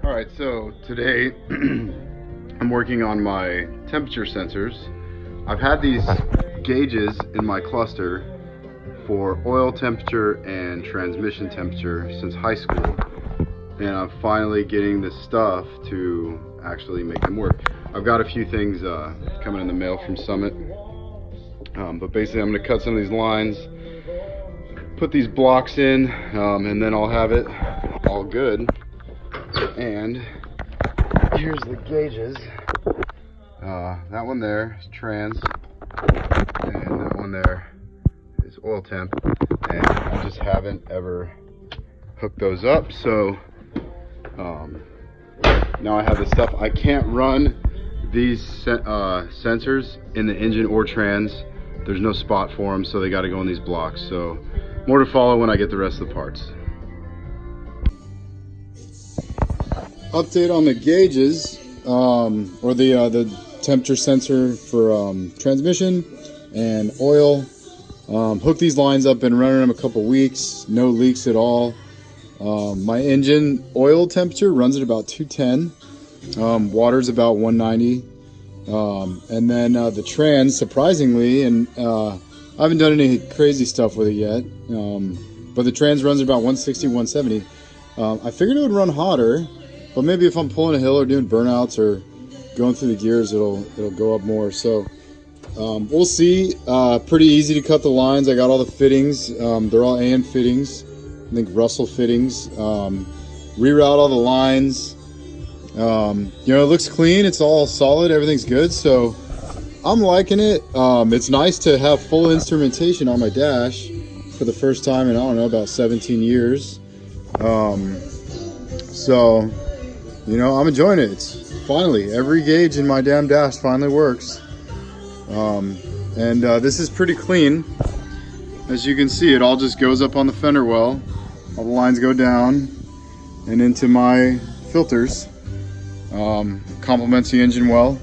Alright, so today I'm working on my temperature sensors. I've had these gauges in my cluster for oil temperature and transmission temperature since high school, and I'm finally getting the stuff to actually make them work. I've got a few things coming in the mail from Summit, but basically I'm going to cut some of these lines, put these blocks in, and then I'll have it all good. And here's the gauges. That one there is trans, and that one there is oil temp, and I just haven't ever hooked those up. So now I have this stuff. I can't run these sensors in the engine or trans. There's no spot for them, so they got to go in these blocks. So more to follow when I get the rest of the parts. Update on the gauges, or the temperature sensor for transmission and oil. Hooked these lines up, been running them a couple weeks, no leaks at all. My engine oil temperature runs at about 210, water's about 190, and then the trans, surprisingly, and I haven't done any crazy stuff with it yet, but the trans runs at about 160, 170. I figured it would run hotter, but maybe if I'm pulling a hill or doing burnouts or going through the gears, it'll go up more. So we'll see. Pretty easy to cut the lines. I got all the fittings. They're all AN fittings. I think Russell fittings. Reroute all the lines. You know, it looks clean. It's all solid. Everything's good. So I'm liking it. It's nice to have full instrumentation on my dash for the first time in, I don't know, about 17 years. So, you know, I'm enjoying it. It's finally, every gauge in my damn dash finally works. This is pretty clean. As you can see, it all just goes up on the fender well. All the lines go down and into my filters. Complements the engine well.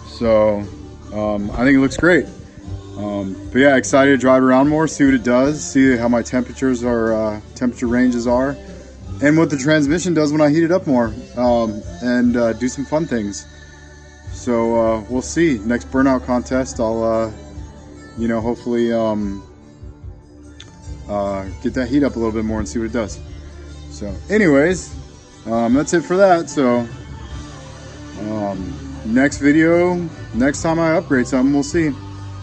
So, I think it looks great. But yeah, excited to drive around more, see what it does, see how my temperatures are, temperature ranges are, and what the transmission does when I heat it up more, and do some fun things. So we'll see. Next burnout contest, I'll you know, hopefully get that heat up a little bit more and see what it does. So anyways, that's it for that. So next video, next time I upgrade something, we'll see.